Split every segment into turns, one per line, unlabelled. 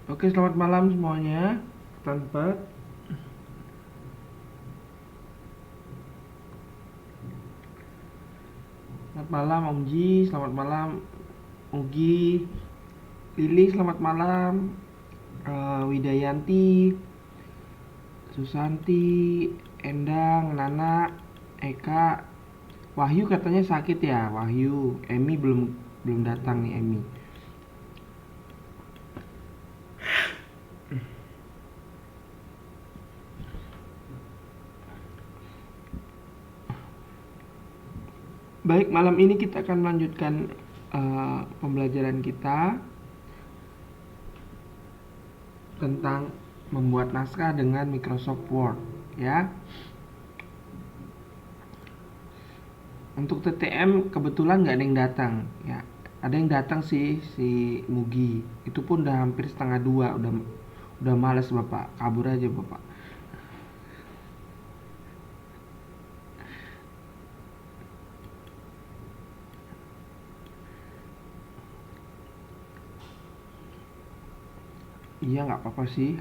Oke, selamat malam semuanya. Tanpa Selamat malam Om Ji, selamat malam Ugi, Lili, selamat malam, Widayanti, Susanti, Endang, Nana, Eka, Wahyu katanya sakit ya, Wahyu, Emi belum belum datang nih Emi. Baik, malam ini kita akan melanjutkan pembelajaran kita tentang membuat naskah dengan Microsoft Word, ya. Untuk TTM kebetulan nggak ada yang datang, ya. Ada yang datang sih, si Mugi. Itu pun udah hampir setengah dua, udah males bapak, kabur aja bapak. Iya nggak apa-apa sih.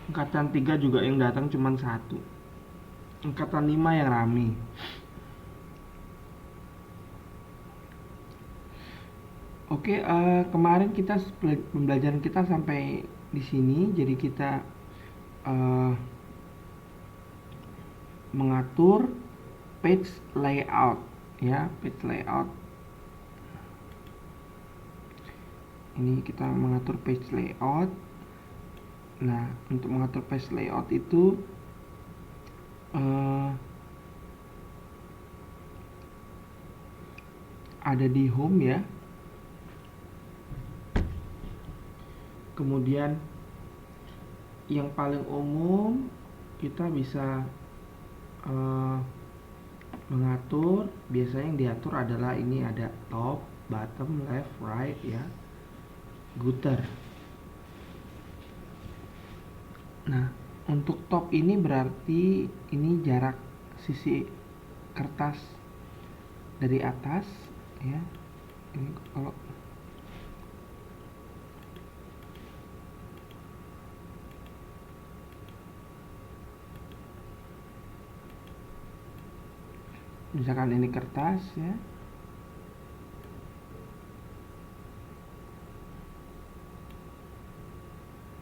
Angkatan 3 juga yang datang cuma satu. Angkatan 5 yang rame. Oke, kemarin kita pembelajaran kita sampai di sini. Jadi kita eh, mengatur page layout, ya, page layout. Ini kita mengatur page layout. Nah, untuk mengatur page layout itu ada di home, ya. Kemudian yang paling umum kita bisa mengatur, biasanya yang diatur adalah ini ada top, bottom, left, right, ya, gutter. Nah, untuk top ini berarti ini jarak sisi kertas dari atas, ya. Ini kalau misalkan ini kertas, ya.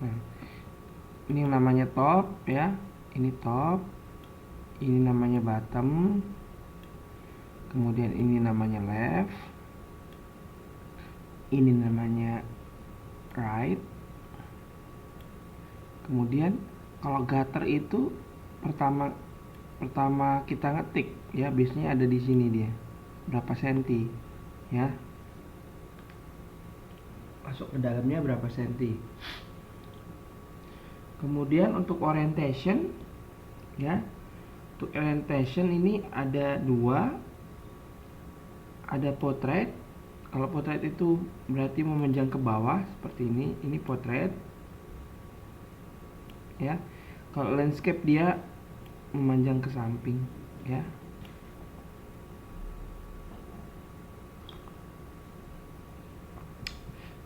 Nah, ini yang namanya top, ya. Ini top. Ini namanya bottom. Kemudian ini namanya left. Ini namanya right. Kemudian kalau gutter itu pertama kita ngetik, ya, biasanya ada di sini dia. Berapa senti, ya. Masuk ke dalamnya berapa senti. Kemudian untuk orientation, ya. Untuk orientation ini ada dua. Ada portrait. Kalau portrait itu berarti memanjang ke bawah seperti ini. Ini portrait, ya. Kalau landscape dia memanjang ke samping, ya.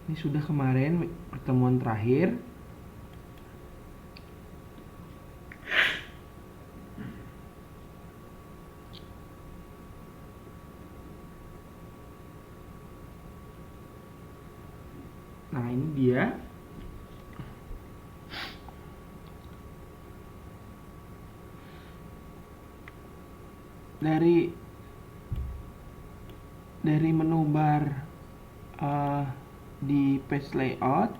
Ini sudah kemarin pertemuan terakhir. Nah, ini dia. Dari menu bar di page layout,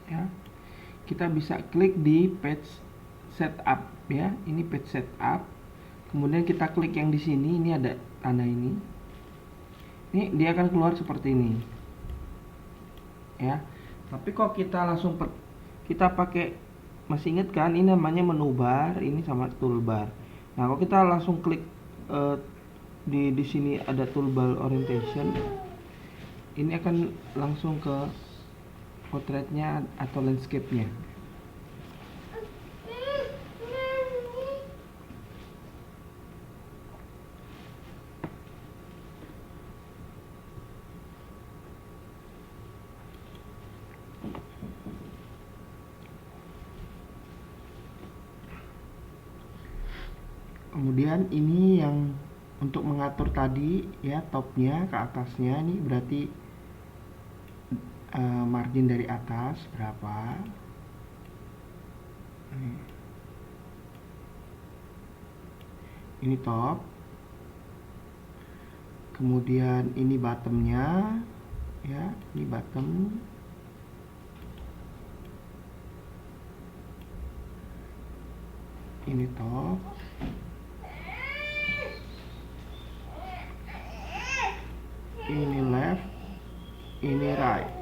ya, kita bisa klik di page setup, ya. Ini page setup. Kemudian kita klik yang di sini, ini ada tanda ini. Ini dia akan keluar seperti ini, ya. Tapi kok kita langsung kita pakai, masih inget kan ini namanya menu bar, ini sama toolbar. Nah, kalau kita langsung klik di sini ada toolbar orientation, ini akan langsung ke portraitnya atau landscape-nya. Kemudian ini yang untuk mengatur tadi ya, topnya ke atasnya, ini berarti margin dari atas berapa. Ini top, kemudian ini bottomnya ya, ini bottom, ini top, ini left, ini right.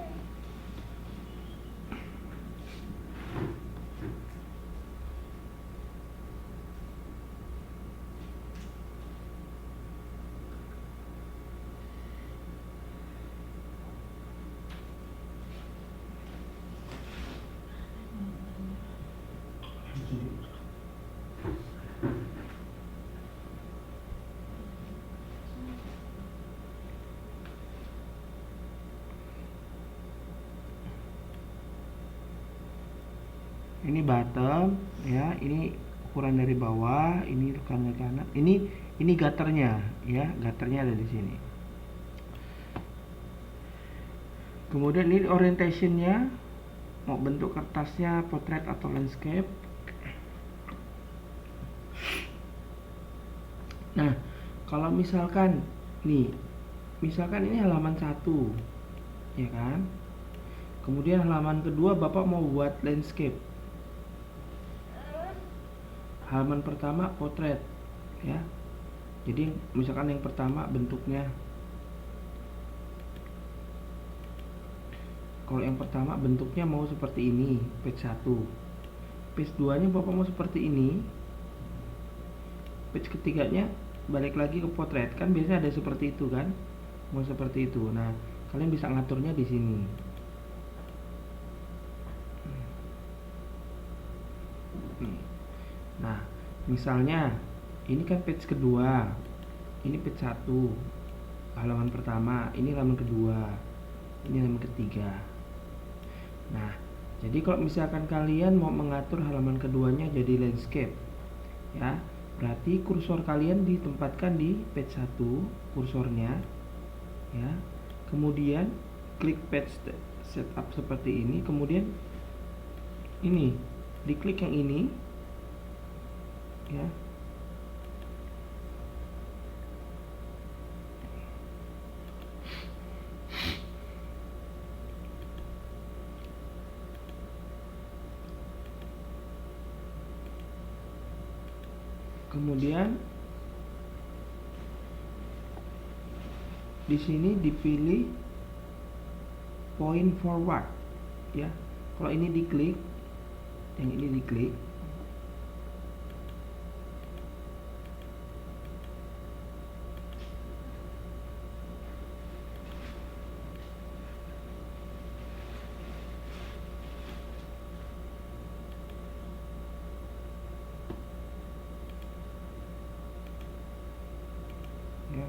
Ini bottom ya, ini ukuran dari bawah, ini ukuran dari kanan. Ini gutternya ya, gutternya ada di sini. Kemudian ini orientationnya, mau bentuk kertasnya portrait atau landscape. Nah, kalau misalkan nih, misalkan ini halaman 1 ya kan, kemudian halaman kedua Bapak mau buat landscape, halaman pertama potret ya. Jadi misalkan yang pertama bentuknya, kalau yang pertama bentuknya mau seperti ini, page 1, page 2 nya Bapak mau seperti ini, page ketiganya balik lagi ke potret, kan biasanya ada seperti itu kan, mau seperti itu. Nah, kalian bisa ngaturnya di sini. Nah, misalnya ini kan page kedua, ini page 1 halaman pertama, ini halaman kedua, ini halaman ketiga. Nah, jadi kalau misalkan kalian mau mengatur halaman keduanya jadi landscape ya, berarti kursor kalian ditempatkan di page 1 kursornya ya. Kemudian klik page setup seperti ini, kemudian ini diklik yang ini ya. Kemudian di sini dipilih point forward ya. Kalau ini diklik, yang ini diklik, ya.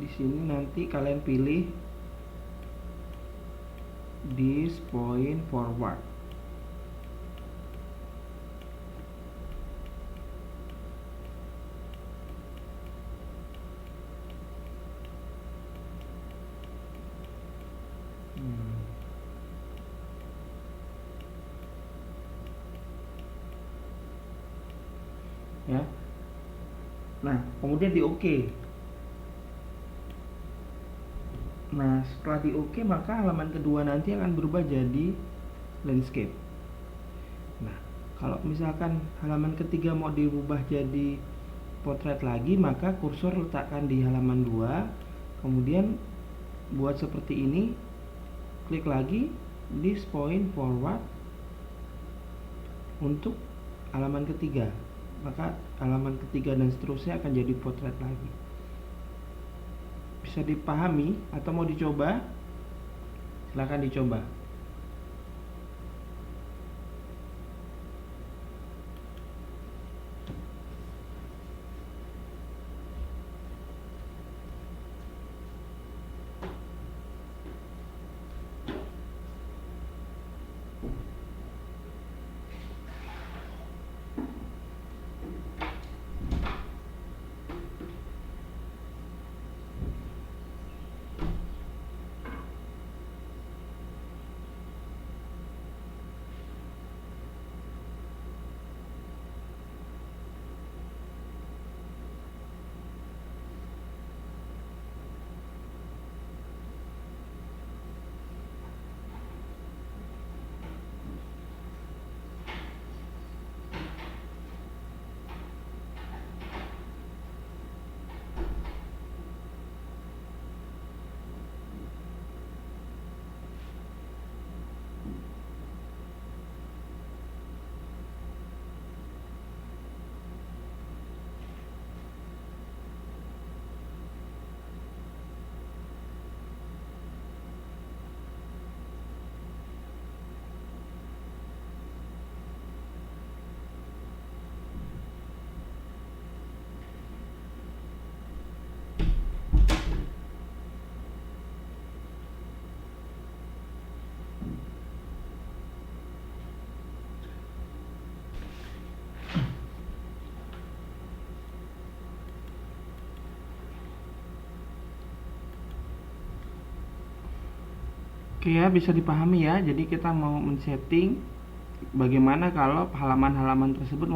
Di sini nanti kalian pilih this point forward. Ya. Nah, kemudian di OK. Nah, setelah di OK, maka halaman kedua nanti akan berubah jadi landscape. Nah, kalau misalkan halaman ketiga mau dirubah jadi potret lagi, maka kursor letakkan di halaman 2, kemudian buat seperti ini, klik lagi this point forward untuk halaman ketiga, maka halaman ketiga dan seterusnya akan jadi potret lagi. Bisa dipahami atau mau dicoba? Silahkan dicoba. Oke ya, bisa dipahami ya. Jadi kita mau men-setting bagaimana kalau halaman-halaman tersebut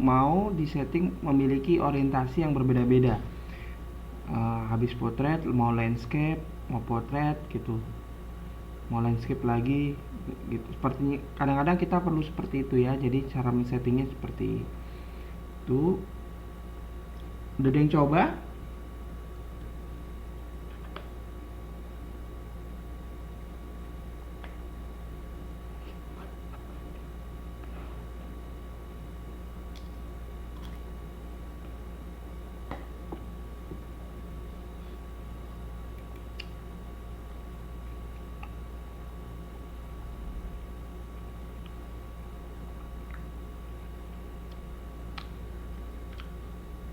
mau disetting memiliki orientasi yang berbeda-beda. Habis potret mau landscape, mau potret gitu, mau landscape lagi gitu. Sepertinya kadang-kadang kita perlu seperti itu ya. Jadi cara men-settingnya seperti itu. Udah ada yang coba?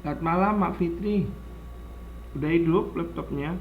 Selamat malam Mak Fitri. Udah hidup laptopnya?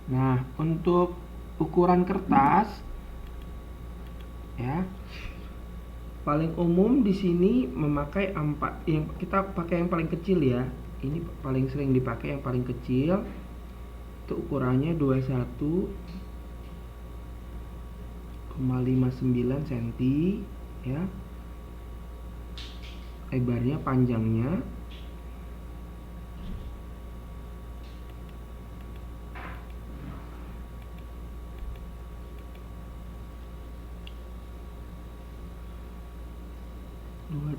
Nah, untuk ukuran kertas ya, paling umum di sini memakai 4, yang kita pakai yang paling kecil ya. Ini paling sering dipakai yang paling kecil. Itu ukurannya 21,59 cm ya. Lebarnya, panjangnya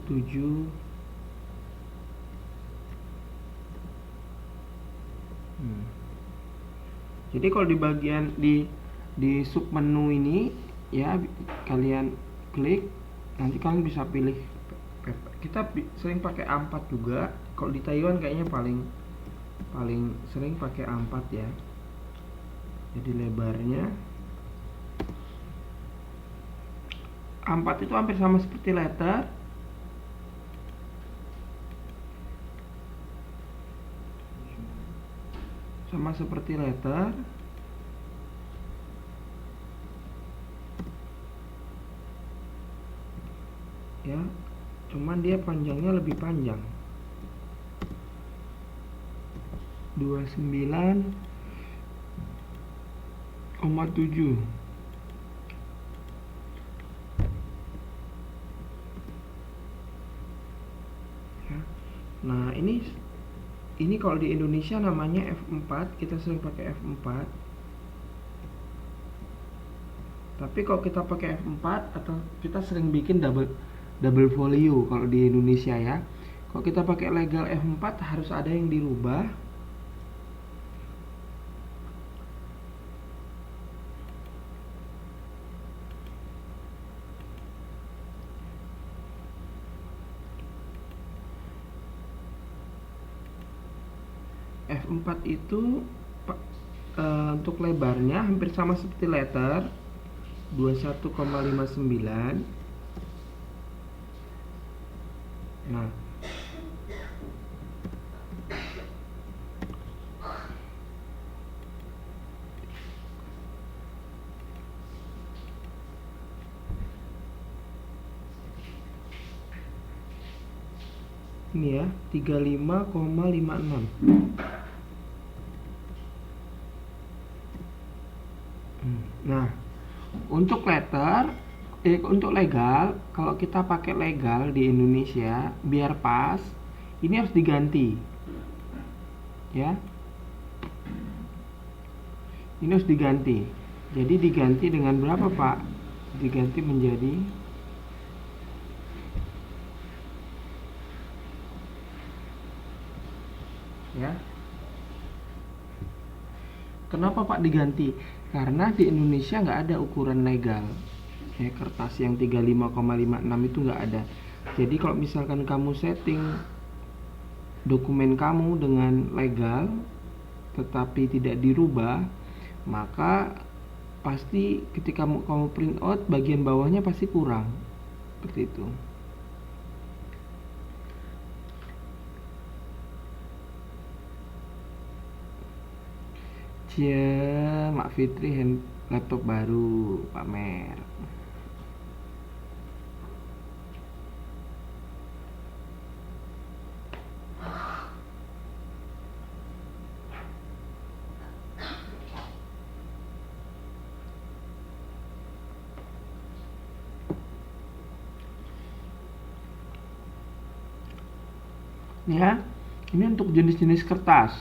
27. Jadi kalau di bagian di sub menu ini ya, kalian klik, nanti kalian bisa pilih. Kita sering pakai A4 juga. Kalau di Taiwan kayaknya paling sering pakai A4 ya. Jadi lebarnya A4 itu hampir sama seperti letter. Sama seperti letter. Ya, cuman dia panjangnya lebih panjang. 29,7. Ya. Nah, ini kalau di Indonesia namanya F4, kita sering pakai F4. Tapi kalau kita pakai F4 atau kita sering bikin double folio kalau di Indonesia ya. Kalau kita pakai legal F4 harus ada yang dirubah. F4 itu untuk lebarnya hampir sama seperti letter, 21,59. Nah, ini ya, 35,56. Nah, untuk untuk legal, kalau kita pakai legal di Indonesia biar pas, ini harus diganti. Ya. Ini harus diganti. Jadi diganti dengan berapa, Pak? Diganti menjadi ya. Kenapa Pak diganti? Karena di Indonesia nggak ada ukuran legal. Ya, kertas yang 35,56 itu nggak ada. Jadi kalau misalkan kamu setting dokumen kamu dengan legal tetapi tidak dirubah, maka pasti ketika kamu print out bagian bawahnya pasti kurang seperti itu. Mak Fitri laptop baru pamer. Ya, ini untuk jenis-jenis kertas.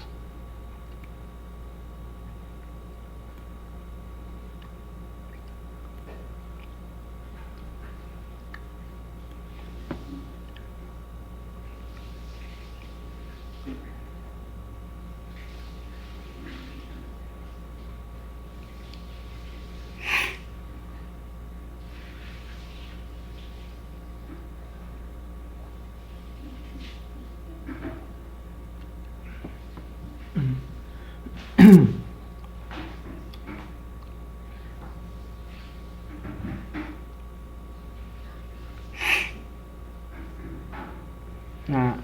Nah,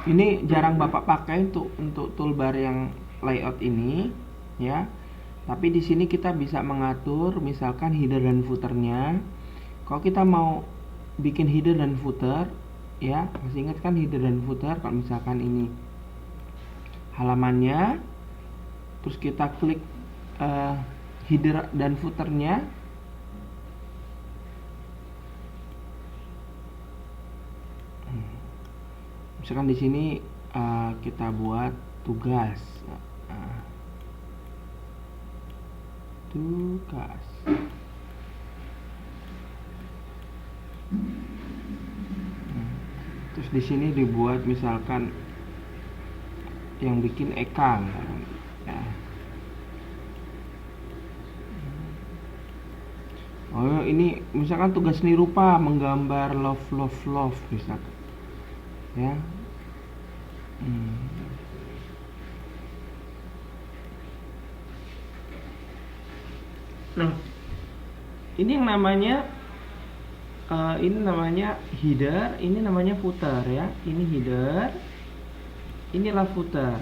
ini jarang Bapak pakai untuk toolbar yang layout ini, ya. Tapi di sini kita bisa mengatur misalkan header dan footernya. Kalau kita mau bikin header dan footer, ya, masih ingat kan header dan footer? Kalau misalkan ini halamannya, terus kita klik header dan footernya, misalkan di sini kita buat tugas, terus di sini dibuat misalkan yang bikin Eka, ya. Oh, ini misalkan tugas seni rupa menggambar love misalkan, ya. Nah, ini yang namanya header, ini namanya footer, ya. Ini header, inilah footer.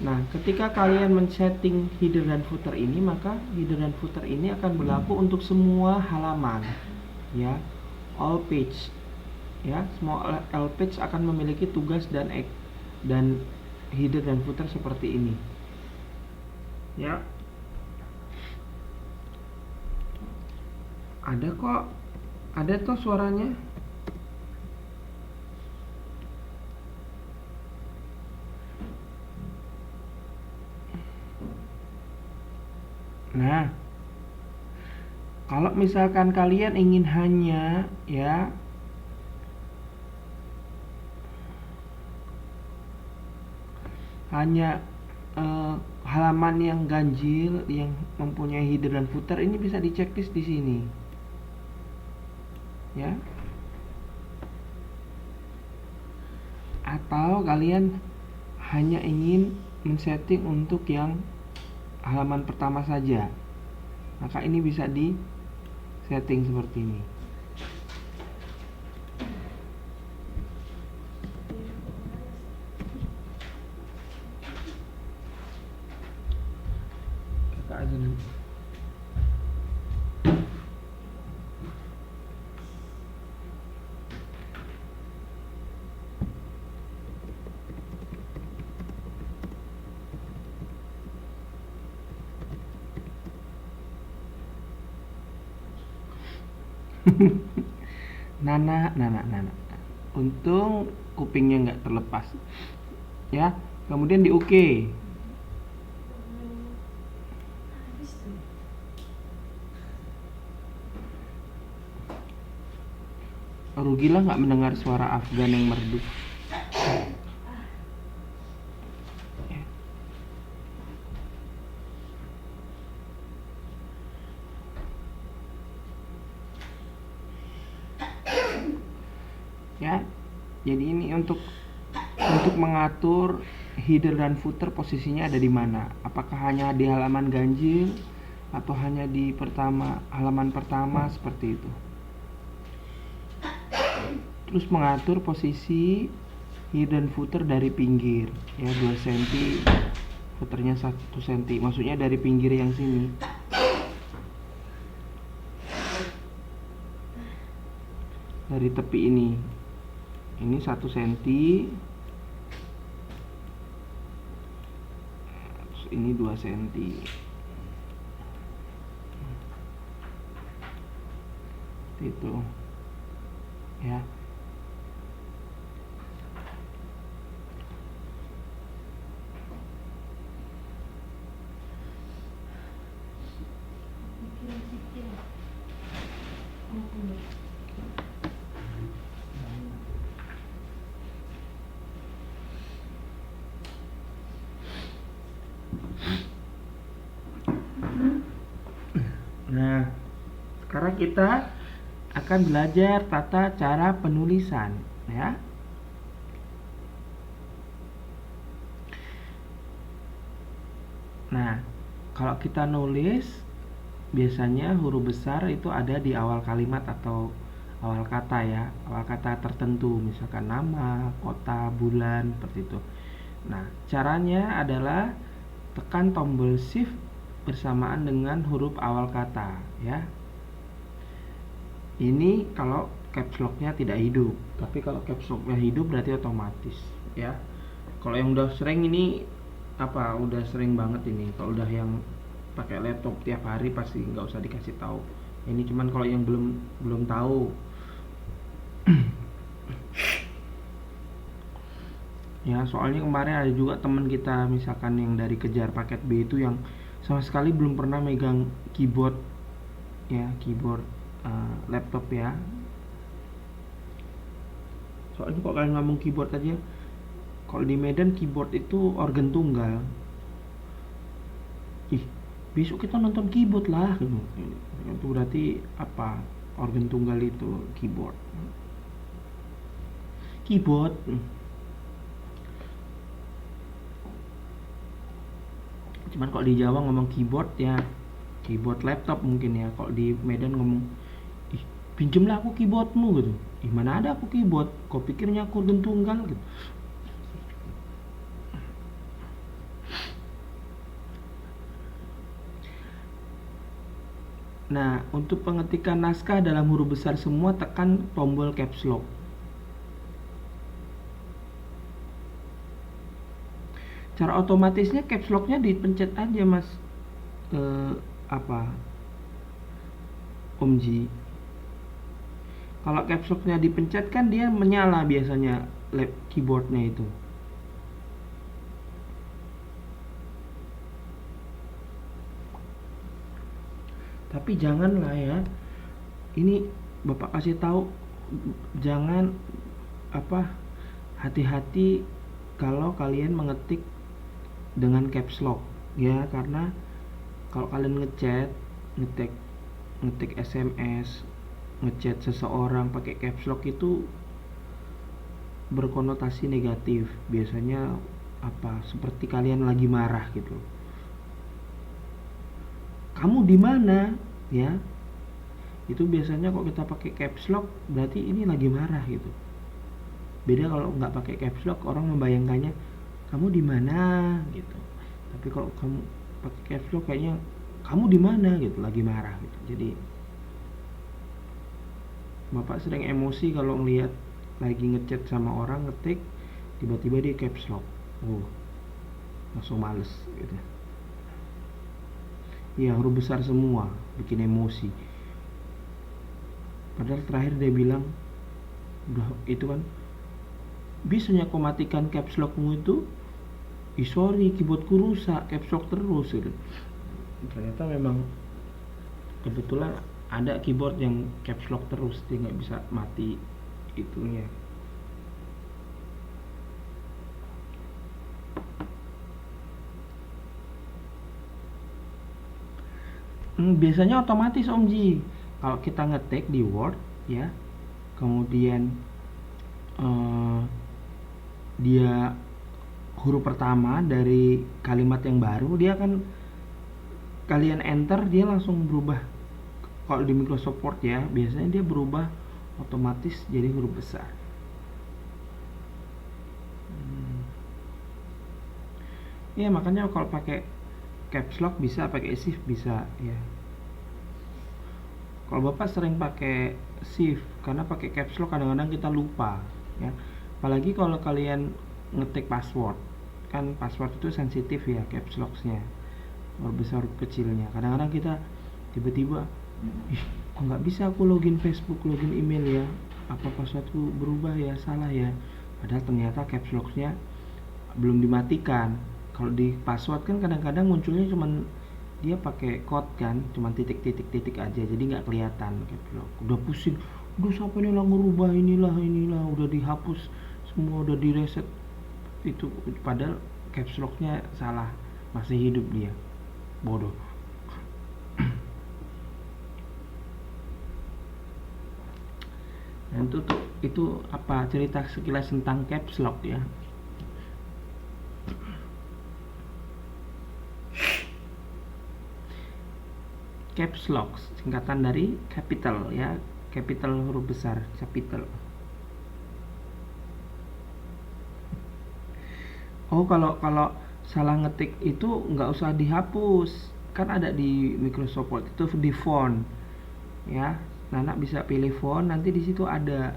Nah, ketika kalian men-setting header dan footer ini, maka header dan footer ini akan berlaku untuk semua halaman, ya. All page, ya. Semua all page akan memiliki tugas dan header dan footer seperti ini, ya. Ada toh suaranya. Nah, kalau misalkan kalian ingin hanya, ya, halaman yang ganjil yang mempunyai header dan footer, ini bisa diceklis di sini, ya. Atau kalian hanya ingin men-setting untuk yang halaman pertama saja, maka ini bisa di setting seperti ini. Kakak aja nanti. Nana. Untung kupingnya nggak terlepas, ya. Kemudian di OK. Rugilah nggak mendengar suara Afgan yang merdu. Ya, jadi ini untuk mengatur header dan footer posisinya ada di mana. Apakah hanya di halaman ganjil atau hanya di halaman pertama seperti itu. Terus mengatur posisi hidden footer dari pinggir ya, 2 cm, footernya 1 cm, maksudnya dari pinggir yang sini. Dari tepi ini 1 cm, terus ini 2 cm itu ya. Nah, sekarang kita akan belajar tata cara penulisan ya. Nah, kalau kita nulis biasanya huruf besar itu ada di awal kalimat atau awal kata ya, awal kata tertentu, misalkan nama, kota, bulan, seperti itu. Nah, caranya adalah tekan tombol shift bersamaan dengan huruf awal kata ya. Ini kalau caps lock-nya tidak hidup, tapi kalau caps lock-nya hidup berarti otomatis ya. Kalau yang udah sering ini udah sering banget ini, kalau udah yang pakai laptop tiap hari pasti nggak usah dikasih tahu. Ini cuman kalau yang belum tahu ya, soalnya kemarin ada juga teman kita misalkan yang dari kejar paket B itu yang sama sekali belum pernah megang keyboard ya, keyboard laptop ya. Soalnya kok kalian ngomong keyboard aja, kalau di Medan keyboard itu organ tunggal. Besok kita nonton keyboard lah gitu. Itu berarti apa? Organ tunggal itu keyboard. Cuman kalau di Jawa ngomong keyboard ya keyboard laptop mungkin ya. Kalau di Medan ngomong, pinjemlah aku keyboardmu gitu. Mana ada aku keyboard, kau pikirnya aku organ tunggal gitu. Nah, untuk pengetikan naskah dalam huruf besar semua tekan tombol caps lock. Cara otomatisnya caps lock-nya dipencet aja Mas Om Ji. Kalau caps lock-nya dipencet kan dia menyala biasanya keyboardnya itu. Tapi janganlah ya, ini Bapak kasih tahu, jangan hati-hati kalau kalian mengetik dengan caps lock ya, karena kalau kalian ngetik SMS, ngechat seseorang pakai caps lock itu berkonotasi negatif. Biasanya seperti kalian lagi marah gitu. Kamu di mana ya? Itu biasanya kalau kita pakai caps lock berarti ini lagi marah gitu. Beda kalau nggak pakai caps lock, orang membayangkannya kamu di mana gitu. Tapi kalau kamu pakai caps lock kayaknya kamu di mana gitu, lagi marah gitu. Jadi Bapak sering emosi kalau ngelihat lagi ngechat sama orang, ngetik tiba-tiba dia caps lock. Langsung males gitu. Ya, huruf besar semua bikin emosi. Padahal terakhir dia bilang, udah itu kan bisanya kau matikan caps lockmu itu. Sorry, keyboardku rusak, caps lock terus gitu. Ternyata memang kebetulan ada keyboard yang caps lock terus, dia nggak bisa mati itunya. Biasanya otomatis Om Ji. Kalau kita ngetik di Word ya, kemudian dia huruf pertama dari kalimat yang baru, dia akan kalian enter dia langsung berubah. Kalau di Microsoft Word ya, biasanya dia berubah otomatis jadi huruf besar. Ya makanya kalau pakai caps lock bisa, pakai shift bisa ya. Kalau Bapak sering pakai shift, karena pakai caps lock kadang-kadang kita lupa ya. Apalagi kalau kalian ngetik password, kan password itu sensitif ya caps lock-nya, huruf besar huruf kecilnya. Kadang-kadang kita tiba-tiba, ih kok nggak bisa aku login Facebook, login email ya, apa passwordku berubah ya, salah ya. Padahal ternyata caps lock-nya belum dimatikan. Kalau di password kan kadang-kadang munculnya cuman dia pakai code kan, cuman titik-titik-titik aja, jadi nggak kelihatan caps lock. Udah pusing, udah sampai inilah ngerubah inilah udah dihapus semua, udah di reset itu, padahal caps lock-nya salah, masih hidup dia, bodoh. Dan itu apa cerita sekilas tentang caps lock ya. Caps lock singkatan dari capital ya, capital huruf besar, capital. Oh, kalau salah ngetik itu nggak usah dihapus, kan ada di Microsoft Word itu di font ya. Nana bisa pilih font, nanti di situ ada.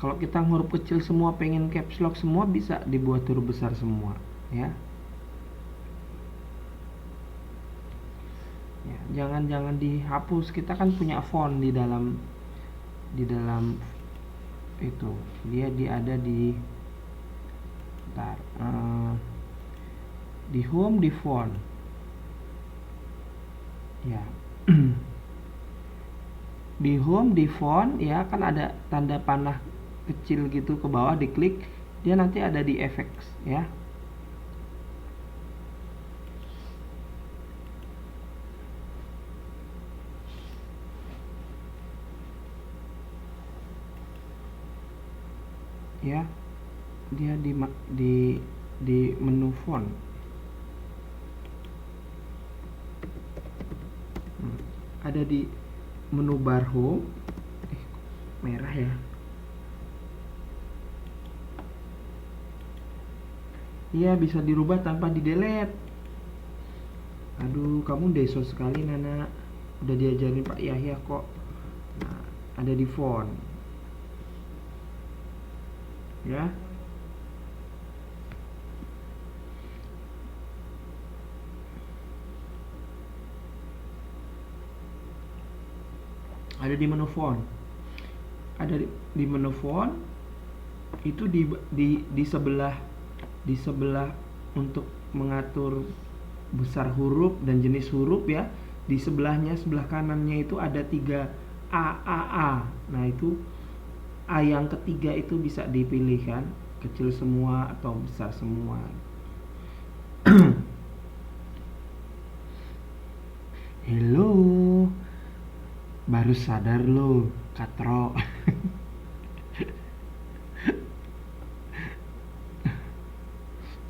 Kalau kita huruf kecil semua, pengen caps lock semua, bisa dibuat huruf besar semua ya. Ya, jangan dihapus, kita kan punya font di dalam itu. Dia ada di bentar, di home, di font ya. Di home, di font ya, kan ada tanda panah kecil gitu ke bawah, diklik dia nanti ada di effects ya. Ya, dia di menu font. Ada di menu bar home. Merah ya. Iya, bisa dirubah tanpa di delete. Aduh, kamu deso sekali Nana. Udah diajarin Pak Yahya kok. Nah, ada di font ya. Ada di menu font. Ada di menu font itu di sebelah untuk mengatur besar huruf dan jenis huruf ya. Di sebelahnya, sebelah kanannya itu ada 3 A. Nah, itu A yang ketiga itu bisa dipilih kan, kecil semua atau besar semua. Hello, baru sadar lo, katro.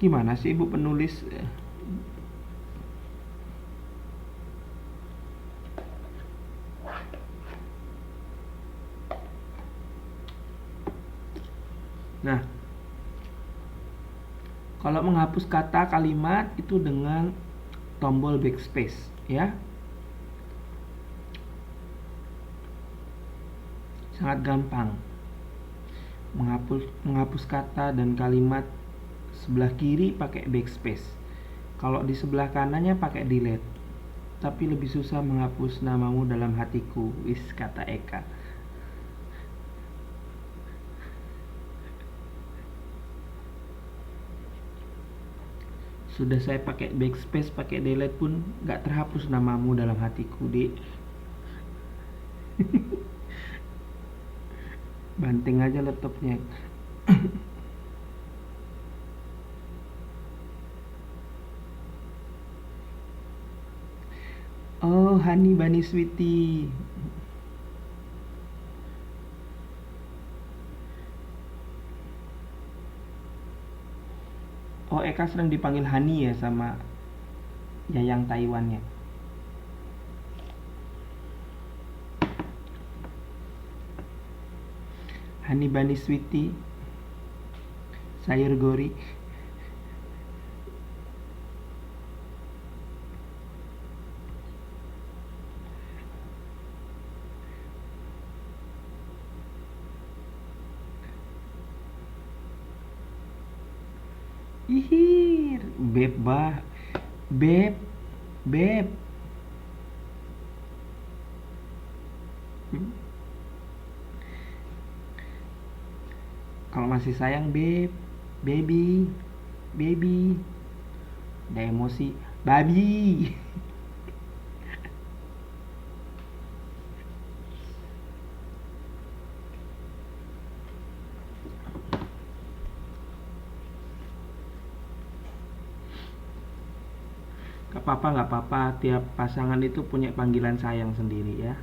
Gimana sih ibu penulis? Nah, kalau menghapus kata kalimat itu dengan tombol backspace ya. Sangat gampang. Menghapus kata dan kalimat sebelah kiri pakai backspace. Kalau di sebelah kanannya pakai delete. Tapi lebih susah menghapus namamu dalam hatiku, wis kata Eka. Sudah saya pakai backspace, pakai delete pun gak terhapus namamu dalam hatiku, Dek. Banting aja laptopnya. Oh, Honey Bunny Sweetie. Oh, Eka sering dipanggil Honey ya sama Yayang Taiwannya. Honey bunny sweetie, sayur gori. Ihir, beb bah, beb, beb. Kalau masih sayang beb, baby, baby. Ada emosi, babi. Gak apa-apa, tiap pasangan itu punya panggilan sayang sendiri ya.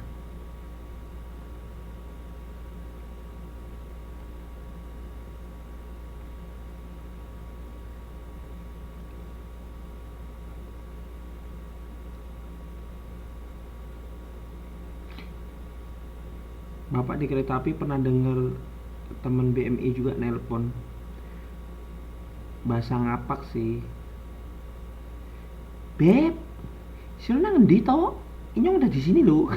Bapak di kereta api pernah denger temen BMI juga nelpon, bahasa ngapak sih. Beb, si Luna ngendi tau? Inyong udah di sini loh.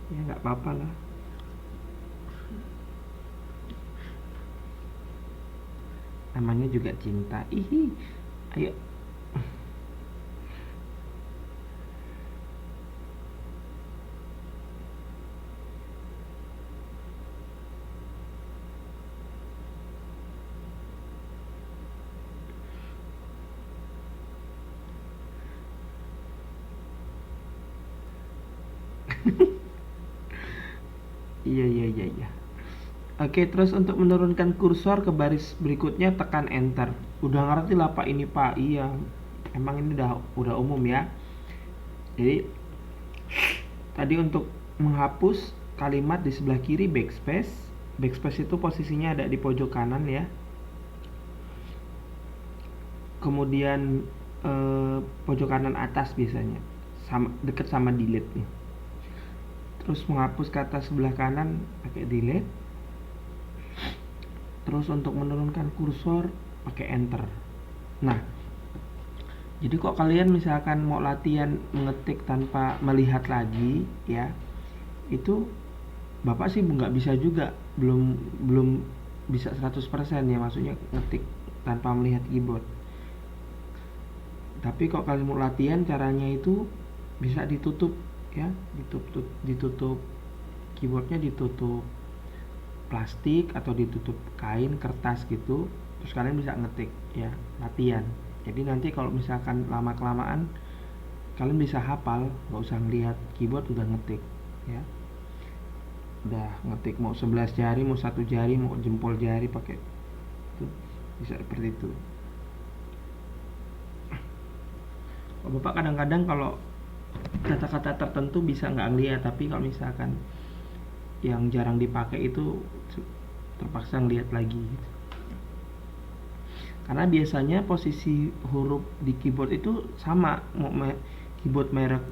Ya nggak apa-apa lah. Namanya juga cinta. Ihi, ayo. Iya iya iya iya. Oke, terus untuk menurunkan kursor ke baris berikutnya tekan enter. Udah ngerti lah Pak ini Pak. Iya. Emang ini udah umum ya. Jadi tadi untuk menghapus kalimat di sebelah kiri backspace. Backspace itu posisinya ada di pojok kanan ya. Kemudian pojok kanan atas biasanya. Deket sama delete nih. Terus menghapus kata sebelah kanan pakai delete. Terus untuk menurunkan kursor pakai enter. Nah, jadi kok kalian misalkan mau latihan mengetik tanpa melihat lagi ya, itu Bapak sih nggak bisa juga, belum bisa 100% ya, maksudnya ngetik tanpa melihat keyboard. Tapi kok kalian mau latihan caranya itu bisa ditutup ya, ditutup keyboardnya, ditutup plastik atau ditutup kain kertas gitu, terus kalian bisa ngetik ya, latihan. Jadi nanti kalau misalkan lama kelamaan kalian bisa hafal, nggak usah ngelihat keyboard, udah ngetik ya, udah ngetik mau 11 jari, mau 1 jari, mau jempol jari pakai itu, bisa seperti itu. Bapak kadang-kadang kalau kata-kata tertentu bisa nggak ngelihat, tapi kalau misalkan yang jarang dipakai itu terpaksa ngelihat lagi. Karena biasanya posisi huruf di keyboard itu sama, mau keyboard merek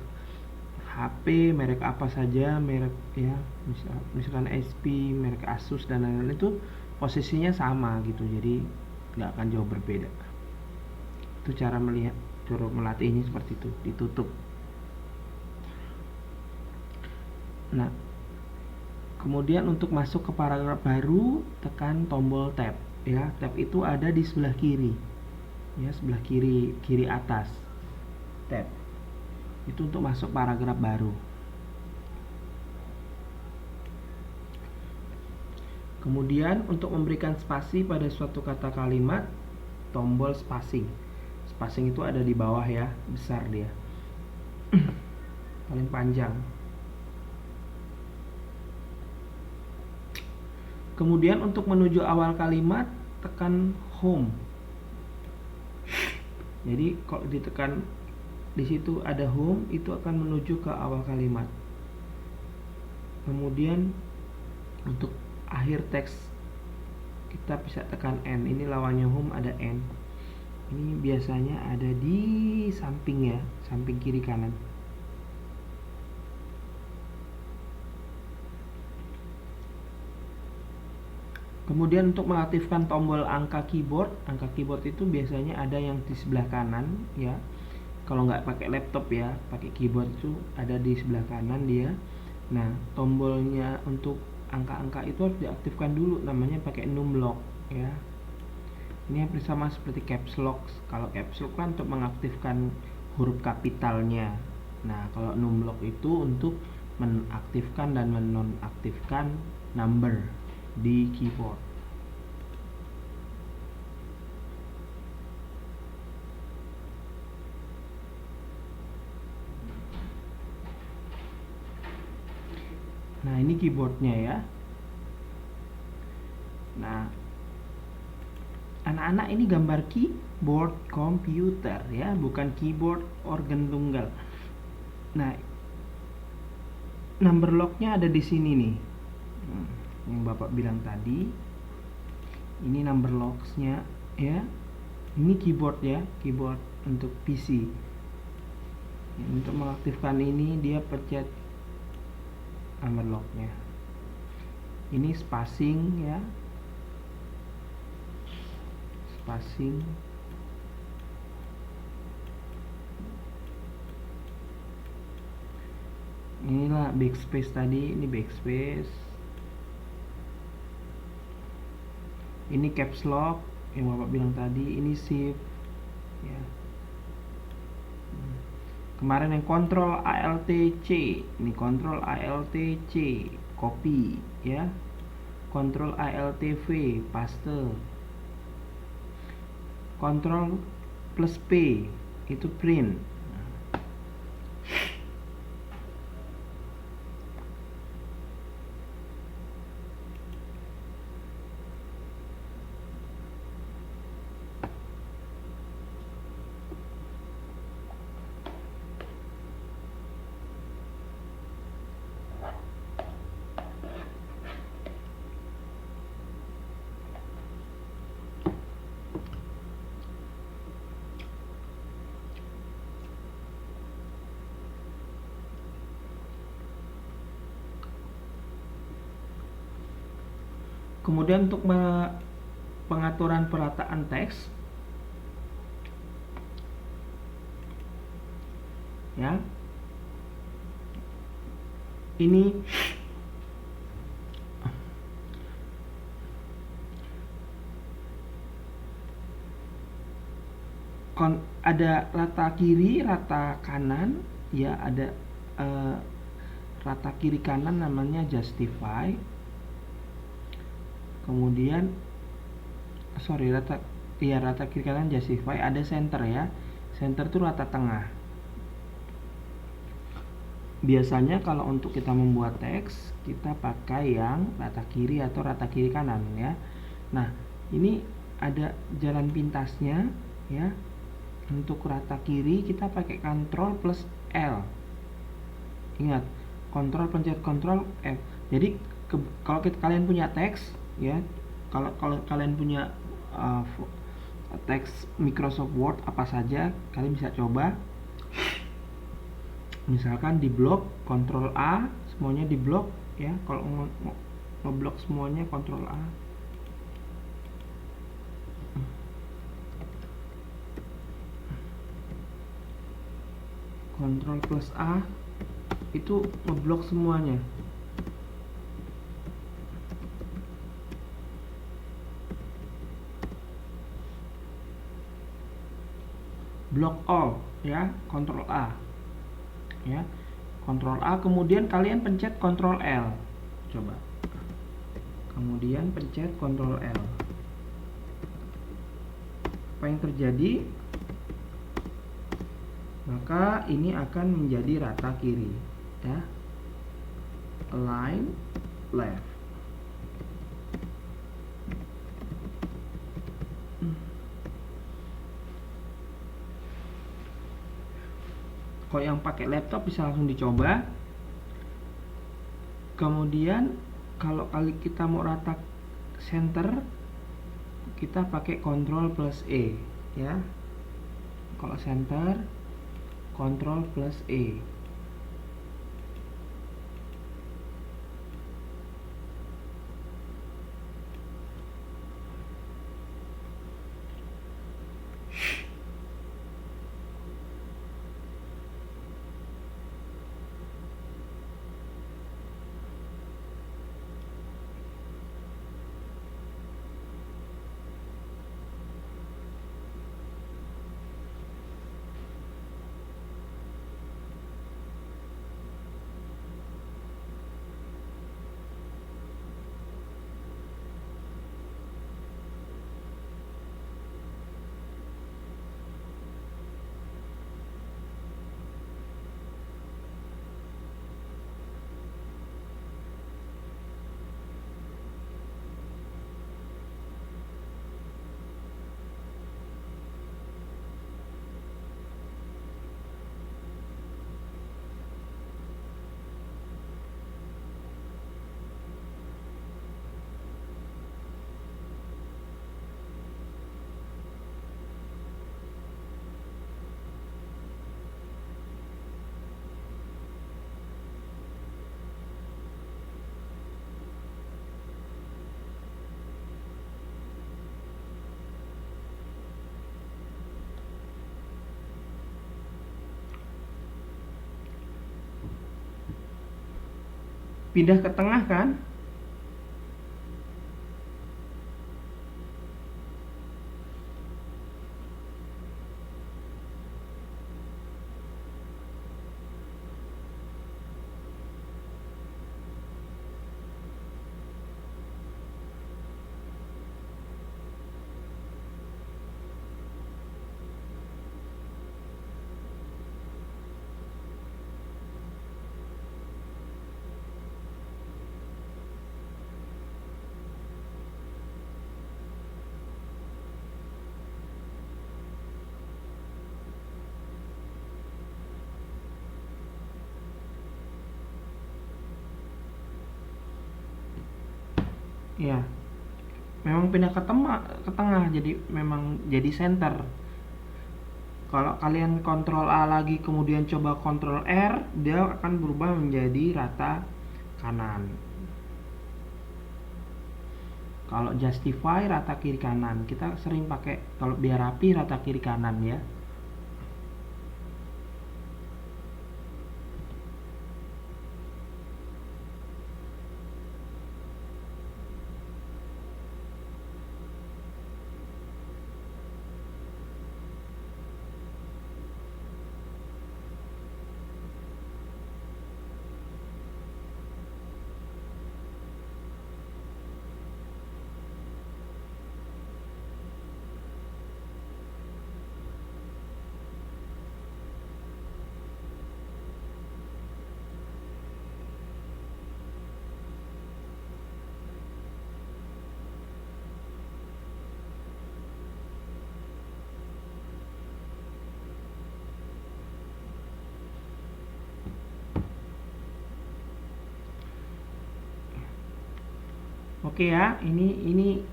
HP, merek apa saja, merek ya, misalkan HP, merek Asus dan lain-lain, itu posisinya sama gitu, jadi nggak akan jauh berbeda. Itu cara melatihnya seperti itu, ditutup. Nah, kemudian untuk masuk ke paragraf baru tekan tombol tab ya. Tab itu ada di sebelah kiri ya, sebelah kiri atas. Tab itu untuk masuk paragraf baru. Kemudian untuk memberikan spasi pada suatu kata kalimat, tombol spacing. Spacing itu ada di bawah ya, besar dia. Paling panjang. Kemudian untuk menuju awal kalimat tekan home. Jadi kalau ditekan di situ ada home, itu akan menuju ke awal kalimat. Kemudian untuk akhir teks kita bisa tekan N. Ini lawannya home ada N. Ini biasanya ada di samping ya, samping kiri kanan. Kemudian untuk mengaktifkan tombol angka keyboard itu biasanya ada yang di sebelah kanan ya. Kalau nggak pakai laptop ya, pakai keyboard itu ada di sebelah kanan dia. Nah, tombolnya untuk angka-angka itu harus diaktifkan dulu, namanya pakai numlock ya. Ini hampir sama seperti caps lock. Kalau caps lock kan untuk mengaktifkan huruf kapitalnya. Nah, kalau numlock itu untuk menaktifkan dan menonaktifkan number di keyboard. Nah, ini keyboardnya ya. Nah, anak-anak ini gambar keyboard komputer ya, bukan keyboard organ tunggal. Nah, number locknya ada di sini nih. Yang Bapak bilang tadi. Ini number locksnya ya. Ini keyboard ya, keyboard untuk PC. Untuk mengaktifkan ini dia pencet number locknya. Ini spacing ya, spacing. Inilah backspace tadi, ini backspace. Ini caps lock yang Bapak bilang tadi, ini shift ya. Kemarin yang kontrol ALT C, ini kontrol ALT C, copy ya. Kontrol ALT V, paste. Kontrol plus P itu print. Kemudian untuk pengaturan perataan teks ya. Ini ada rata kiri, rata kanan ya, ada rata kiri kanan namanya justify. Kemudian rata kiri kanan justify, ada center ya. Center itu rata tengah. Biasanya kalau untuk kita membuat teks, kita pakai yang rata kiri atau rata kiri kanan ya. Nah, ini ada jalan pintasnya ya. Untuk rata kiri kita pakai Ctrl plus L. Ingat, pencet Ctrl F. Jadi kalau kalian punya teks ya, kalau kalian punya teks Microsoft Word apa saja, kalian bisa coba. Misalkan di blok, Ctrl A, semuanya di blok ya. Kalau ngeblok semuanya Ctrl A. Ctrl plus A itu ngeblok semuanya. Block all ya, Ctrl A ya, Ctrl A. Kemudian kalian pencet Ctrl L, coba. Kemudian pencet Ctrl L. Apa yang terjadi? Maka ini akan menjadi rata kiri ya, align left. Kalau yang pakai laptop bisa langsung dicoba. Kemudian kalau kita mau rata center, kita pakai Ctrl plus E ya. Kalau center, Ctrl plus E. pindah ke tengah kan. Ya, memang pindah ke tengah, jadi memang jadi center. Kalau kalian kontrol A lagi kemudian coba kontrol R, dia akan berubah menjadi rata kanan. Kalau justify rata kiri kanan, kita sering pakai kalau biar rapi rata kiri kanan ya. Oke ya, ini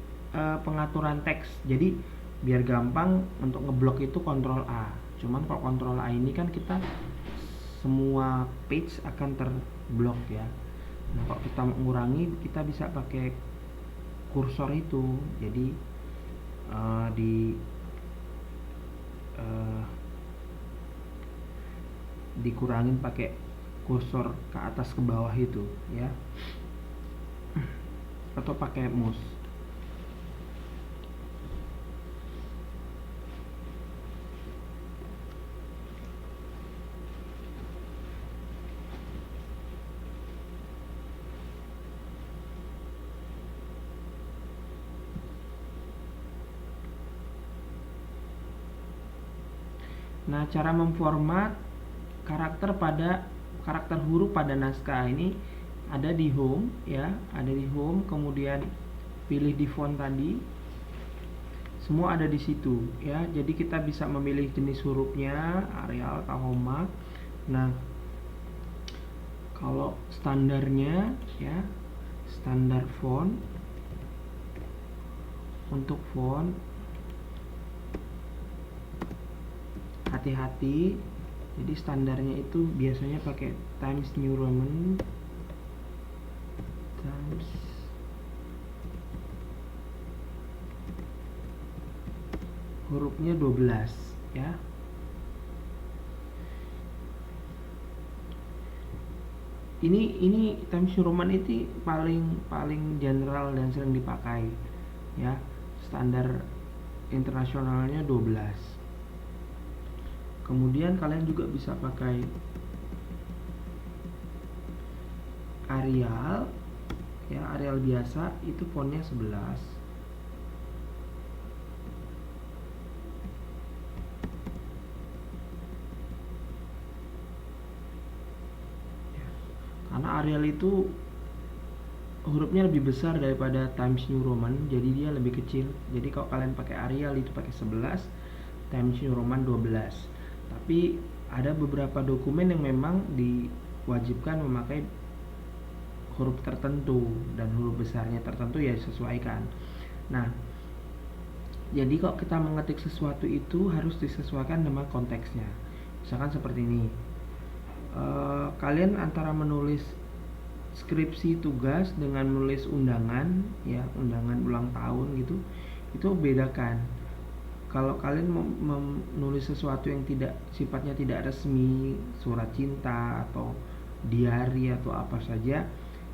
pengaturan teks. Jadi biar gampang untuk ngeblok itu kontrol A. Cuman kalau kontrol A ini kan kita semua page akan terblok ya. Nah, kalau kita mengurangi, kita bisa pakai kursor itu. Jadi dikurangin pakai kursor ke atas ke bawah itu ya, atau pakai mouse. Nah, cara memformat karakter huruf pada naskah ini ada di home ya, ada di home, kemudian pilih di font tadi. Semua ada di situ ya. Jadi kita bisa memilih jenis hurufnya, Arial, Kahoma. Nah, kalau standarnya ya, standar font. Untuk font hati-hati, jadi standarnya itu biasanya pakai Times New Roman, Times hurufnya 12 ya. Ini Times New Roman itu paling general dan sering dipakai ya. Standar internasionalnya 12. Kemudian kalian juga bisa pakai Arial ya, Arial biasa itu fontnya 11. Karena Arial itu hurufnya lebih besar daripada Times New Roman, jadi dia lebih kecil. Jadi kalau kalian pakai Arial itu pakai 11, Times New Roman 12. Tapi ada beberapa dokumen yang memang diwajibkan memakai huruf tertentu dan huruf besarnya tertentu ya disesuaikan. Nah, jadi kalau kita mengetik sesuatu itu harus disesuaikan dengan konteksnya. Misalkan seperti ini, kalian antara menulis skripsi tugas dengan menulis undangan ya, undangan ulang tahun gitu, itu bedakan. Kalau kalian menulis sesuatu yang sifatnya tidak resmi, surat cinta atau diary atau apa saja,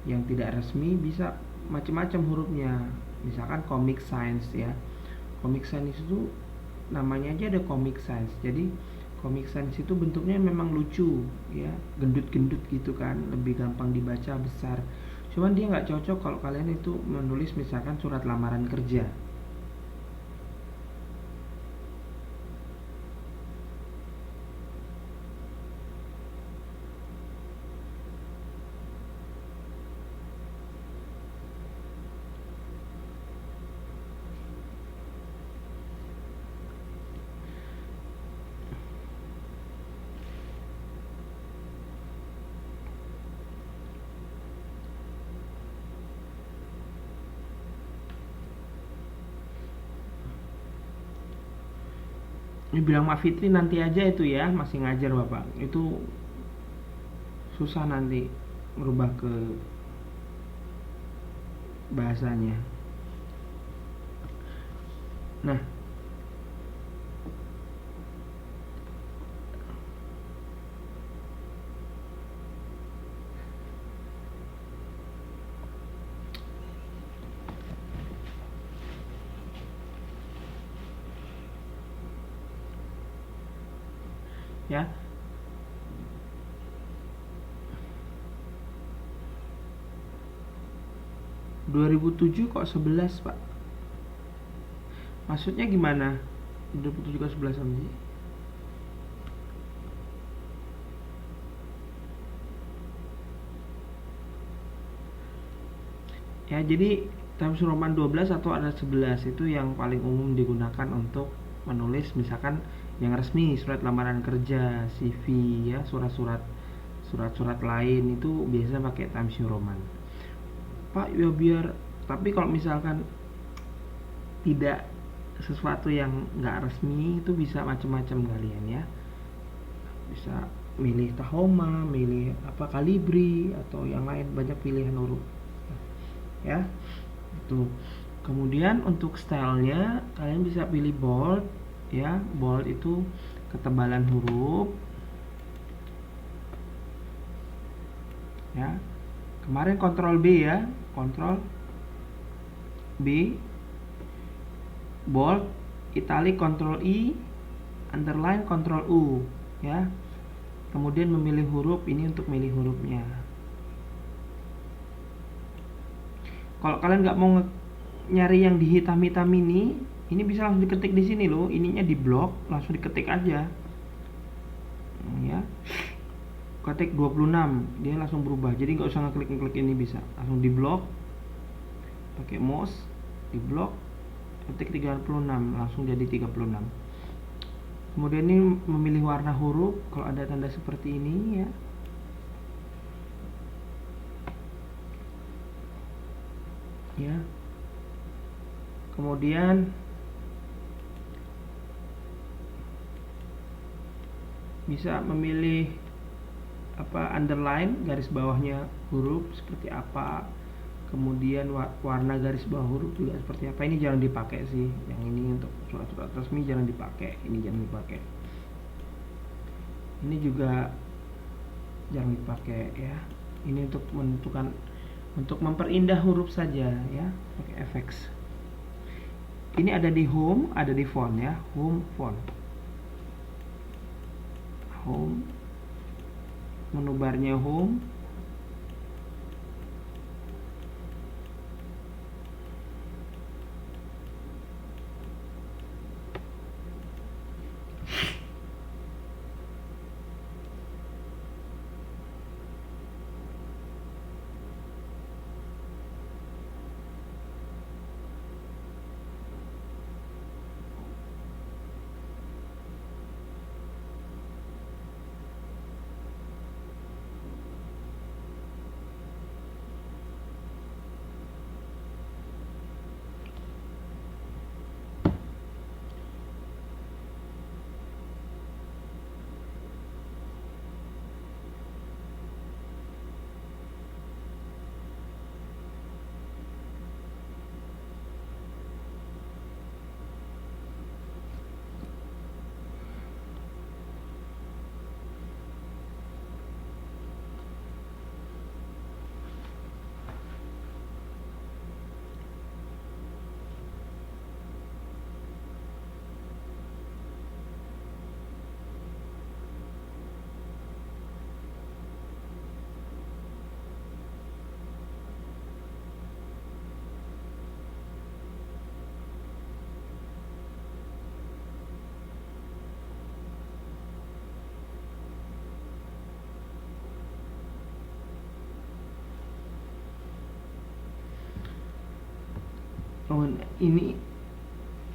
Yang tidak resmi bisa macam-macam hurufnya. Misalkan Comic Sans ya. Comic Sans itu namanya aja ada Comic Sans. Jadi Comic Sans itu bentuknya memang lucu ya, gendut-gendut gitu kan, lebih gampang dibaca, besar. Cuman dia nggak cocok kalau kalian itu menulis misalkan surat lamaran kerja. Ini bilang Mak Fitri nanti aja itu ya, masih ngajar Bapak. Itu susah nanti merubah ke bahasanya. Nah, ya. 2007 kok 11, Pak? Maksudnya gimana? 2007 kok 11 sama sih? Ya, jadi Times Roman 12 atau ada 11 itu yang paling umum digunakan untuk menulis misalkan yang resmi, surat lamaran kerja, CV ya, surat-surat lain itu biasa pakai Times New Roman. Pak, ya biar, tapi kalau misalkan tidak sesuatu yang nggak resmi itu bisa macam-macam kalian ya. Bisa milih Tahoma, milih apa Calibri atau yang lain, banyak pilihan huruf. Ya. Itu. Kemudian untuk stylenya kalian bisa pilih bold ya. Bold itu ketebalan huruf. Ya. Kemarin Ctrl B ya, Ctrl B, bold, italic Ctrl I, underline Ctrl U ya. Kemudian memilih huruf, ini untuk milih hurufnya. Kalau kalian nggak mau nyari yang dihitam-hitam ini bisa langsung diketik di sini loh. Ininya di blok, langsung diketik aja. Ya. Ketik 26, dia langsung berubah. Jadi nggak usah ngeklik ini, bisa langsung di blok. Pakai mouse di blok, ketik 36, langsung jadi 36. Kemudian ini memilih warna huruf, kalau ada tanda seperti ini ya. Ya. Kemudian bisa memilih apa, underline, garis bawahnya huruf seperti apa. Kemudian warna garis bawah huruf juga seperti apa. Ini jangan dipakai sih. Yang ini untuk surat-surat resmi jangan dipakai. Ini jangan dipakai. Ini juga jangan dipakai ya. Ini untuk menentukan, untuk memperindah huruf saja ya, pakai effects. Ini ada di home, ada di font ya, home font. Home, menu barnya home.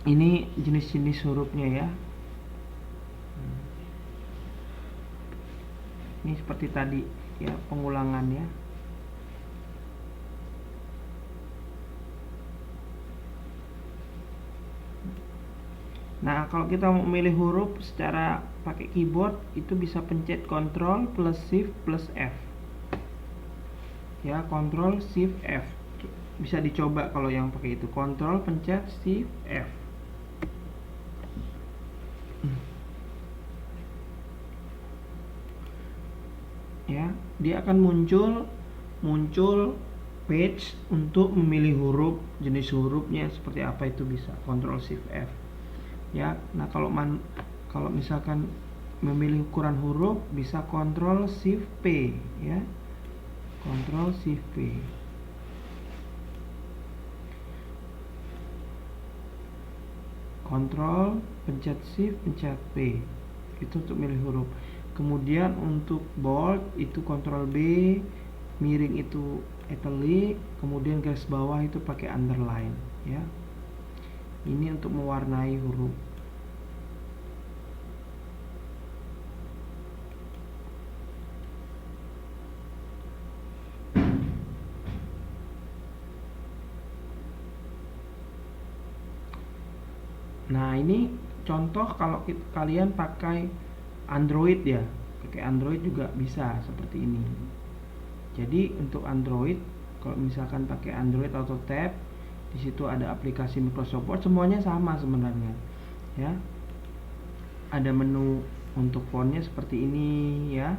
ini jenis-jenis hurufnya ya. Ini seperti tadi ya, pengulangannya. Nah, kalau kita mau memilih huruf secara pakai keyboard, itu bisa pencet Ctrl plus Shift plus F. Ya, Ctrl Shift F. Bisa dicoba kalau yang pakai itu. Ctrl pencet Shift F. Ya, dia akan muncul page untuk memilih huruf, jenis hurufnya seperti apa itu bisa. Ctrl Shift F. Ya, nah kalau misalkan memilih ukuran huruf bisa Ctrl Shift P ya. Ctrl Shift P. Ctrl pencet Shift pencet P. Itu untuk milih huruf. Kemudian untuk bold itu Ctrl B, miring itu italic, kemudian garis bawah itu pakai underline ya. Ini untuk mewarnai huruf. Nah, ini contoh kalau kalian pakai Android ya. Pakai Android juga bisa seperti ini. Jadi untuk Android, kalau misalkan pakai Android Auto Tab, di situ ada aplikasi Microsoft Word, semuanya sama sebenarnya. Ya. Ada menu untuk fontnya seperti ini ya.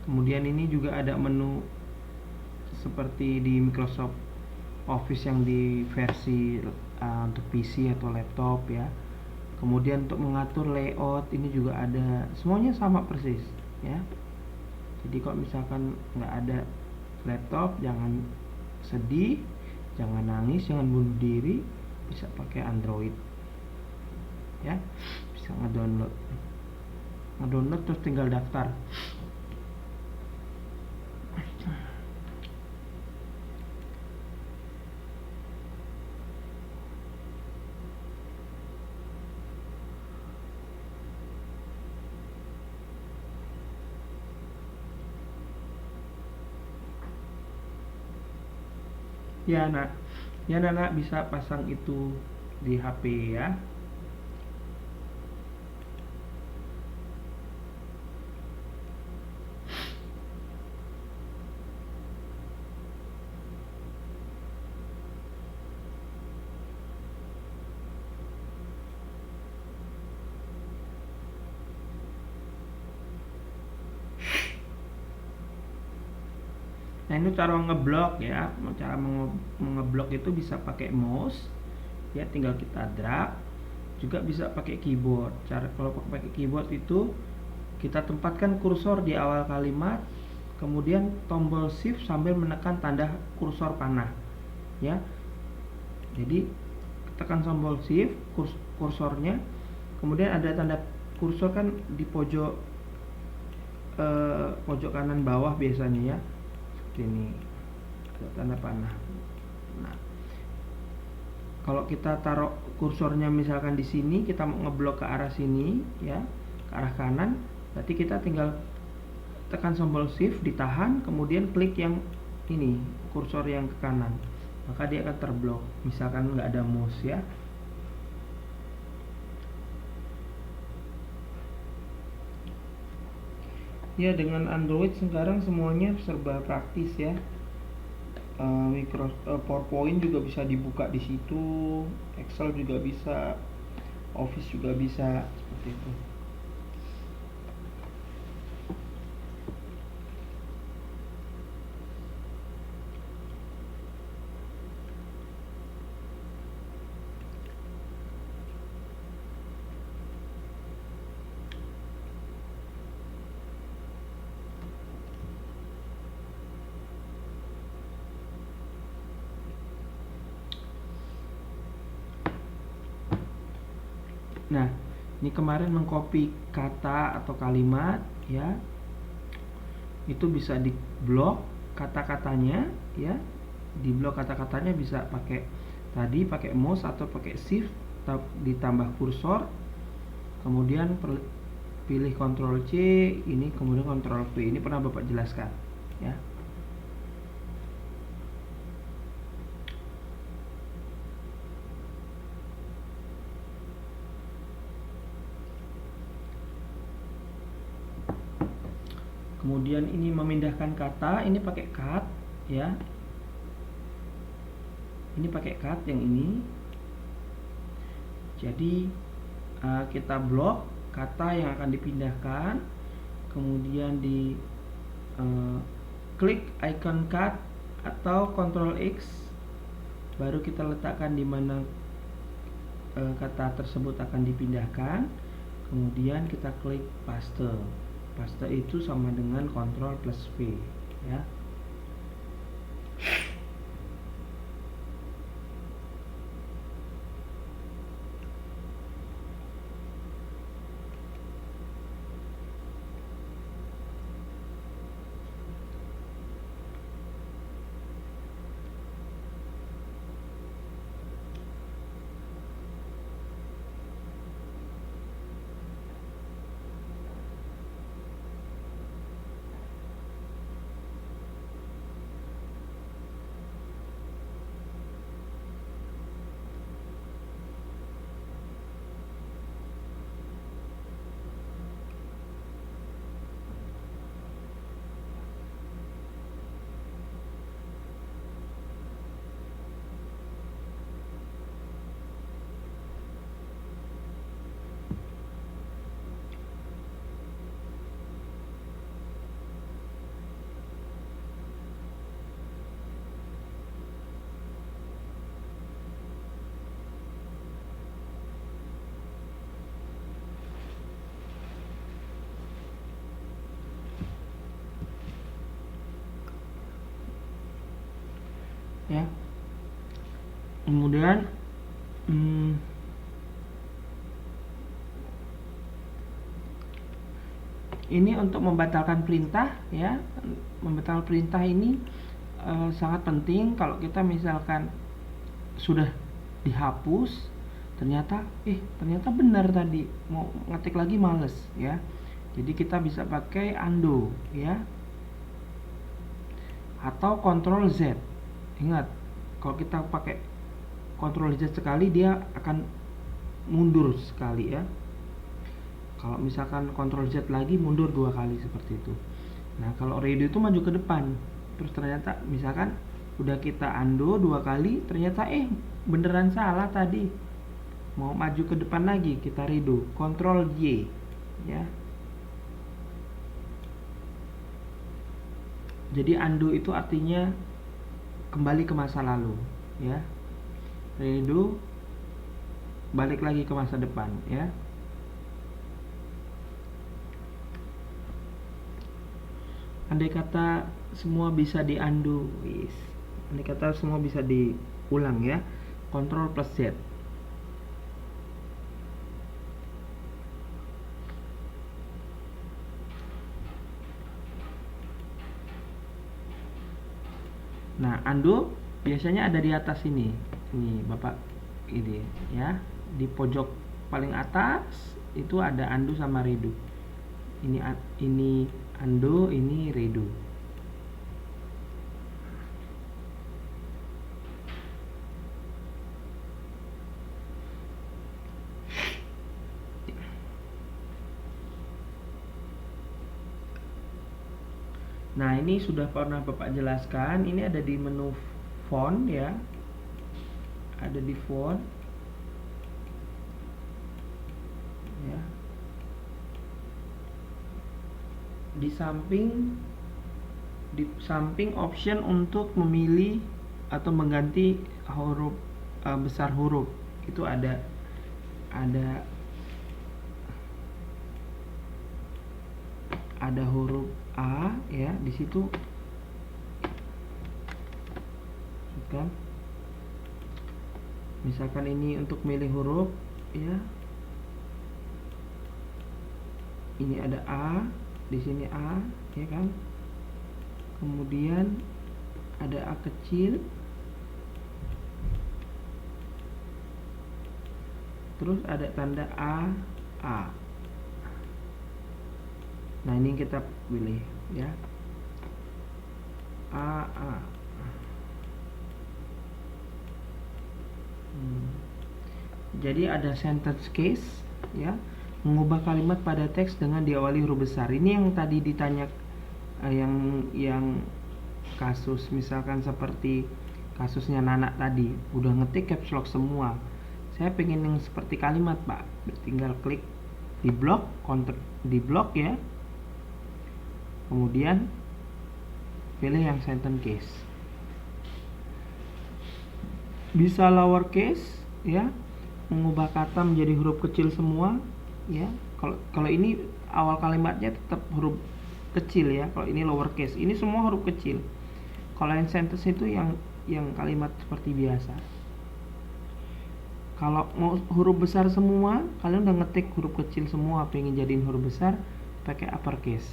Kemudian ini juga ada menu seperti di Microsoft Office yang di versi untuk PC atau laptop ya. Kemudian untuk mengatur layout ini juga ada, semuanya sama persis ya. Jadi kalau misalkan nggak ada laptop, jangan sedih, jangan nangis, jangan bunuh diri, bisa pakai Android ya. Bisa ngedownload terus tinggal daftar. Ya nak bisa pasang itu di HP ya. Nah, ini cara ngeblok ya. Cara ngeblok itu bisa pakai mouse ya, tinggal kita drag. Juga bisa pakai keyboard. Kalau pakai keyboard itu kita tempatkan kursor di awal kalimat, kemudian tombol shift sambil menekan tanda kursor panah ya. Jadi tekan tombol shift, kursornya, kemudian ada tanda kursor kan di pojok kanan bawah biasanya ya. Ini tanda panah. Nah, kalau kita taruh kursornya misalkan di sini, kita mau ngeblok ke arah sini ya, ke arah kanan, berarti kita tinggal tekan tombol shift, ditahan, kemudian klik yang ini, kursor yang ke kanan, maka dia akan terblok. Misalkan nggak ada mouse ya. Ya, dengan Android sekarang semuanya serba praktis ya. PowerPoint juga bisa dibuka di situ, Excel juga bisa, Office juga bisa, seperti itu. Nah, ini kemarin mengcopy kata atau kalimat ya, itu bisa di blok kata-katanya ya, di blok kata-katanya bisa pakai Tadi pakai mouse atau pakai shift ditambah kursor, kemudian pilih Ctrl C, ini kemudian Ctrl V. Ini pernah Bapak jelaskan ya. Kemudian ini memindahkan kata, ini pakai cut ya. Ini pakai cut yang ini. Jadi kita blok kata yang akan dipindahkan, kemudian di klik icon cut atau Ctrl X, baru kita letakkan di mana kata tersebut akan dipindahkan, kemudian kita klik paste. Paste itu sama dengan Ctrl plus V ya. Ya. Kemudian ini untuk membatalkan perintah ya. Membatalkan perintah ini sangat penting. Kalau kita misalkan sudah dihapus, ternyata benar tadi, mau ngetik lagi males ya. Jadi kita bisa pakai undo ya, atau Ctrl Z. Ingat, kalau kita pakai Ctrl Z sekali, dia akan mundur sekali ya. Kalau misalkan Ctrl Z lagi, mundur 2 kali seperti itu. Nah, kalau redo itu maju ke depan. Terus ternyata misalkan udah kita undo 2 kali, ternyata beneran salah tadi, mau maju ke depan lagi, kita redo, Ctrl Y ya. Jadi undo itu artinya kembali ke masa lalu ya. Redo, balik lagi ke masa depan ya. Andai kata semua bisa di undo, andai kata semua bisa diulang ya, Ctrl plus Z. Nah, undo biasanya ada di atas ini. Ini Bapak ini ya, di pojok paling atas itu ada undo sama redo. Ini undo, ini redo. Nah, ini sudah pernah Bapak jelaskan. Ini ada di menu font ya. Ada di font ya. Di samping option untuk memilih atau mengganti huruf besar huruf, itu ada huruf A ya di situ kan. Misalkan ini untuk milih huruf ya, ini ada A, di sini A ya kan. Kemudian ada A kecil, terus ada tanda A. Nah, ini kita pilih ya, A. Jadi ada sentence case ya, mengubah kalimat pada teks dengan diawali huruf besar. Ini yang tadi ditanya, yang kasus misalkan seperti kasusnya Nana tadi, udah ngetik caps lock semua. Saya pengen yang seperti kalimat, Pak. Tinggal klik di blok, di blok ya. Kemudian pilih yang sentence case. Bisa lowercase ya, mengubah kata menjadi huruf kecil semua ya. Kalau ini awal kalimatnya tetap huruf kecil ya. Kalau ini lowercase, ini semua huruf kecil. Kalau yang sentence itu yang kalimat seperti biasa. Kalau mau huruf besar semua, kalian udah ngetik huruf kecil semua, pengen jadiin huruf besar, pakai uppercase.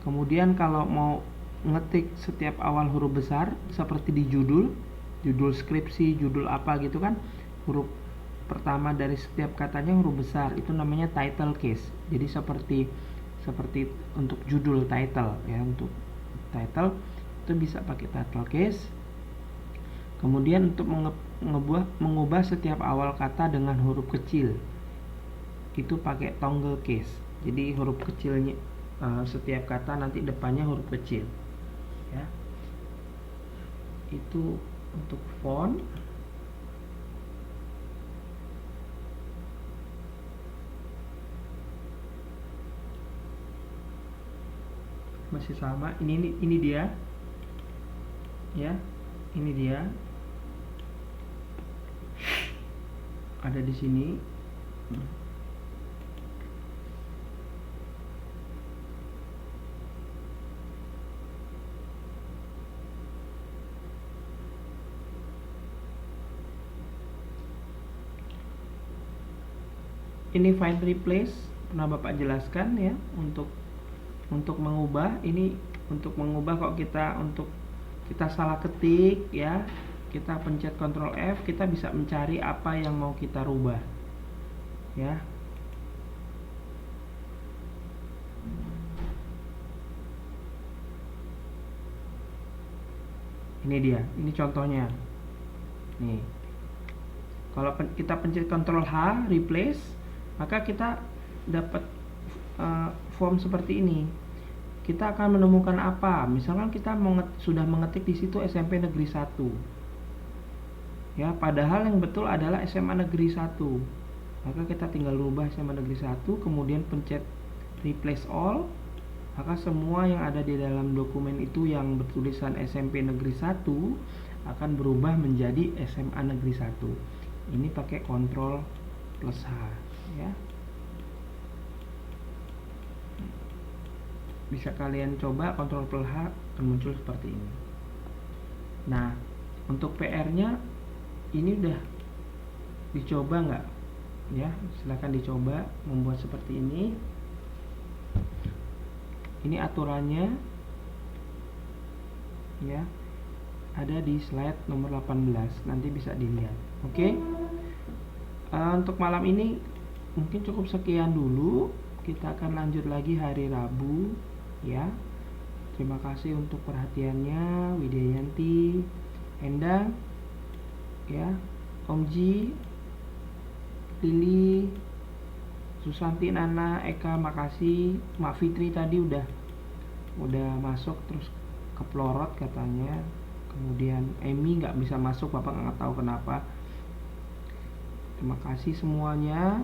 Kemudian kalau mau ngetik setiap awal huruf besar, seperti di judul skripsi, judul apa gitu kan, huruf pertama dari setiap katanya huruf besar, itu namanya title case. Jadi seperti untuk judul title ya, untuk title itu bisa pakai title case. Kemudian untuk mengubah setiap awal kata dengan huruf kecil, itu pakai toggle case. Jadi huruf kecilnya setiap kata nanti depannya huruf kecil ya. Itu untuk font. Masih sama, ini dia ya, ini dia ada di sini. Ini find replace, pernah Bapak jelaskan ya, untuk mengubah ini, untuk mengubah kok kita salah ketik ya, kita pencet Ctrl F, kita bisa mencari apa yang mau kita rubah ya. Ini dia, ini contohnya nih. Kalau kita pencet Ctrl H, replace, maka kita dapat form seperti ini. Kita akan menemukan apa? Misalkan kita sudah mengetik di situ SMP Negeri 1. Ya, padahal yang betul adalah SMA Negeri 1. Maka kita tinggal rubah SMA Negeri 1, kemudian pencet replace all. Maka semua yang ada di dalam dokumen itu yang bertulisan SMP Negeri 1 akan berubah menjadi SMA Negeri 1. Ini pakai Ctrl plus H ya. Bisa kalian coba Ctrl plus H, akan muncul seperti ini. Nah, untuk PR-nya ini udah dicoba nggak ya? Silahkan dicoba membuat seperti ini. Ini aturannya ya, ada di slide nomor 18, nanti bisa dilihat. Oke. Untuk malam ini mungkin cukup sekian dulu. Kita akan lanjut lagi hari Rabu ya. Terima kasih untuk perhatiannya. Widyayanti, Endang ya, Om Ji, Lili, Susanti, Nana, Eka, makasih. Mak Fitri tadi udah masuk terus kepelorot katanya. Kemudian Emi nggak bisa masuk, Bapak nggak tahu kenapa. Terima kasih semuanya.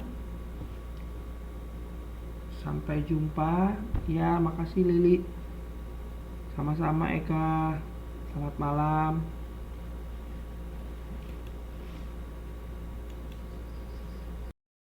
Sampai jumpa ya. Makasih Lili. Sama-sama Eka. Selamat malam.